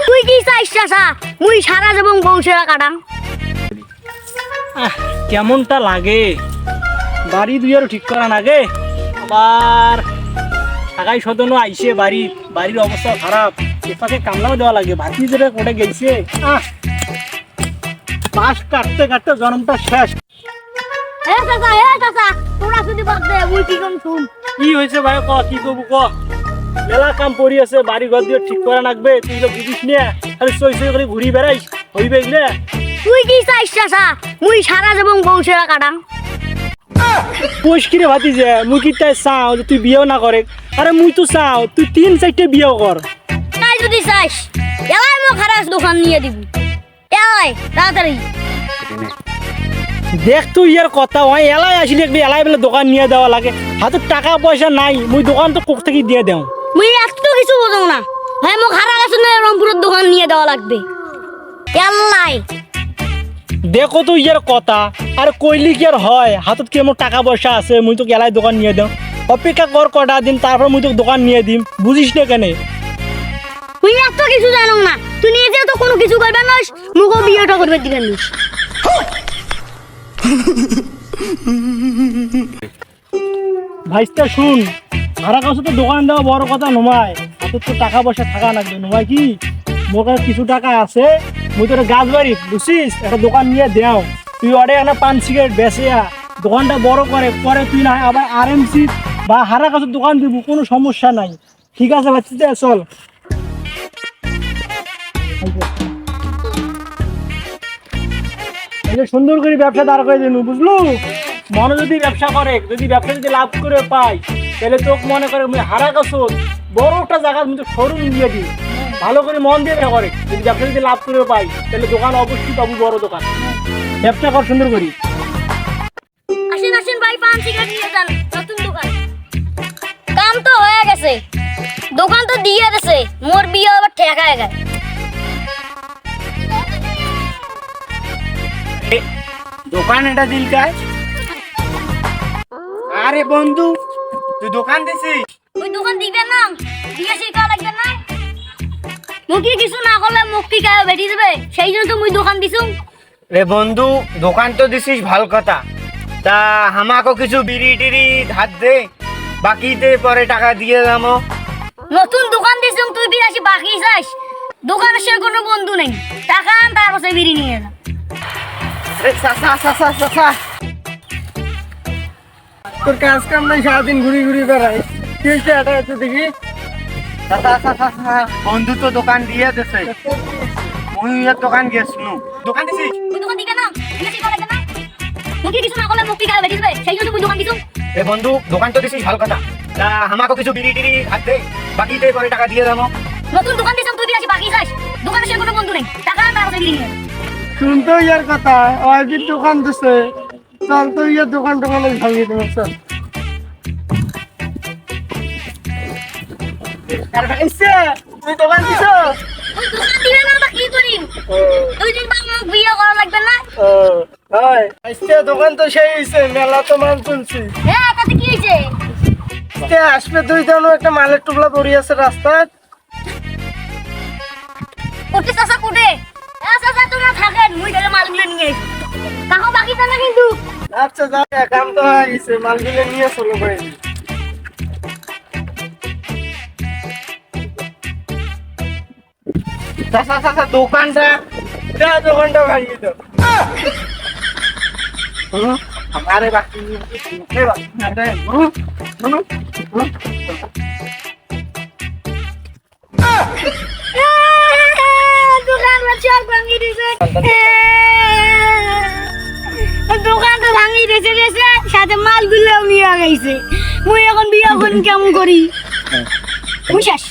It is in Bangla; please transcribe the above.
তুই কি চাইছ চাচা মুই সারা জীবন বংশেরা কাটাং? কেমনটা লাগে বাড়ি দুই আর ঠিক করা লাগে, আবার টাকাই সদনও আইসে বাড়ির অবস্থা খারাপ, এপাকে কামলাও দেওয়া লাগে, ভাতি যেটা কোটে গেছে। পাশ কাটতে কাটতে জন্মটা শেষ। চাচা তোরা যদি বাদ দে মুই কি কম শুন। কি হয়েছে ভাই ক, কি করবো ক? মেলা কাম পড়ি আছে, বাড়ি ঘর দিয়ে ঠিক করা লাগবে, তুই তো বুঝিস না, খালি সই সই করে ঘুরি বেড়াইস, হইবে না? তুই কি চাইছ চাচা মুই সারা জীবন বংশেরা কাটাং? কোষ কিরে ভাতি যে মুই কি তাই চাও যে তুই বিয়েও না করে? আরে মুই তো চাও তুই 3-4টে বিয়েও কর। তাই যদি চাইছ এলাই মোক খারাপ দোকান নিয়ে দিব, এলাই তাড়াতাড়ি। দেখ তুই ইয়ার কথা হয়, এলাই আসলে একটু এলাই বেলা দোকান নিয়ে দেওয়া লাগে, হাতে টাকা পয়সা নাই, মুই দোকান তো কোক থেকে দিয়ে দেও। মুই এত কিছু বুঝো না, হ্যাঁ মোক খারাপ আছে না রংপুরের দোকান নিয়ে দেওয়া লাগবে এলাই। দেখো তো ইয়ার কথা, আর কইলি কি আর হয়, হাতত কি আমার টাকা পয়সা আছে, মুই তো এলাই দোকান নিয়ে দেও। অপেক্ষা কর কটা দিন, তারপর মুই তো দোকান নিয়ে দিম, বুঝিস না কেন? তুই এত কিছু জানো না, তুই নিজে তো কোনো কিছু করবে না, মুখও বিয়েটা করবে দিবেন না। ভাইস্তা শুন, ভাড়া কাছে তো দোকান দেওয়া বড় কথা নয়, হাতত তো টাকা পয়সা থাকা লাগবে নয় কি? মোর কাছে কিছু টাকা আছে, মুই তোর গাছ বাড়ি বুঝছিস একটা দোকান নিয়ে দেও, তুই অরে একটা পান সিগারেট বেচে দোকানটা বড় করে পরে তুই না আবার আরএমসি বা হারা কাছে দোকান দিব, কোনো সমস্যা নাই। ঠিক আছে বাচ্চা, চল। সুন্দর করে ব্যবসা দাঁড় করে দিন, বুঝলু? মনে যদি ব্যবসা করে, যদি ব্যবসা যদি লাভ করে পাই, তাহলে তোকে মনে করে হারা কাছে বড় একটা জায়গা শোরুম দিয়ে দিই, ভালো করে মন দিয়ে করে, যদি ব্যবসা যদি লাভ করে পাই তাহলে দোকান অবশ্যই পাবো, বড় দোকান। ব্যবসা কর সুন্দর করি। আসেন আসেন ভাই, পান সিগারেট নিয়ে যান, নতুন দোকান। কাম তো হয়ে গেছে, দোকান তো দিয়ে গেছে, মোর বিয়ে আবার ঠেকা হয়ে গেছে। দোকান এটা দিল কাজ? আরে বন্ধু তুই দোকান দিছিস? ওই দোকান দিবে না, বিয়ে শিখা লাগবে না, মুখি কিছু না করলে মুখি গায়ে বেটি দেবে, সেই জন্য তো মুই দোকান দিছু। রে বন্ধু দোকান তো দিছিস ভালো কথা, তা আমাকে কিছু বিড়ি টিড়ি ধার দে, বাকিতে পরে টাকা দিয়ে যাবো। নতুন দোকান দিছু, তুই বিরাশি বাকি চাস? দোকানের সে কোনো বন্ধু নেই, টাকা আন তারপর সে বিড়ি নিয়ে যা। তোর কাজ কাম নাই, সারাদিন ঘুরি ঘুরি বেড়াই, কি হচ্ছে এটা একটু দেখি। বন্ধু তো দোকান দিয়ে দিছে, মুই এর দোকান গেছনু। দোকান দিছিস? তুই দোকান দিবে না, বিয়ে শিখা লাগবে না, মুখি কিছু না করলে মুখি গায়ে বেটি দেবে, সেই জন্য তুই দোকান দিছু। রে বন্ধু দোকান তো দিছিস ভালো কথা, তা আমাকে কিছু বিড়ি টিড়ি ধার দে, বাকিতে পরে টাকা দিয়ে যাবো। নতুন দোকান দিছু, তুই বিরাশি বাকি চাস? দোকানের সে কোনো বন্ধু নেই, টাকা আন তারপর সে বিড়ি নিয়ে যা। শুনতো ইয়ার কথা, আজকে দোকান দিছে, চল তো ইয়ার দোকান টোকানে ভাঙিয়ে দেবো, চল। তুই দোকান দিছ? তুই দোকান দিবে না তা কি করিম? দুই দিন পর মোক বিয়ে করা লাগবে না? দোকান তো সেই হয়েছে, মেলা তো মান শুনছি। হ্যাঁ, তাতে কি হয়েছে? আসবে দুই জন, একটা মালের টুকলা পড়ে আছে রাস্তায়। কোটে চাচা কোটে? হ্যাঁ চাচা তোমরা থাকেন, মুই তাহলে মালগুলো নিয়ে আসি। কাকু বাকি না কিন্তু। আচ্ছা যাও, কাম তো হয়ে গেছে, মালগুলো নিয়ে চলো ভাই। দোকানটা ভাঙিয়ে দাও। हमारे बाकी দোকান চোখ ভাঙি দিছে, দোকান তো ভাঙি দিছে গেছে, সাথে মালগুলো নিয়ে গেছে। মুই এখন বিয়ে করুন কেমন করি? মুই শেষ।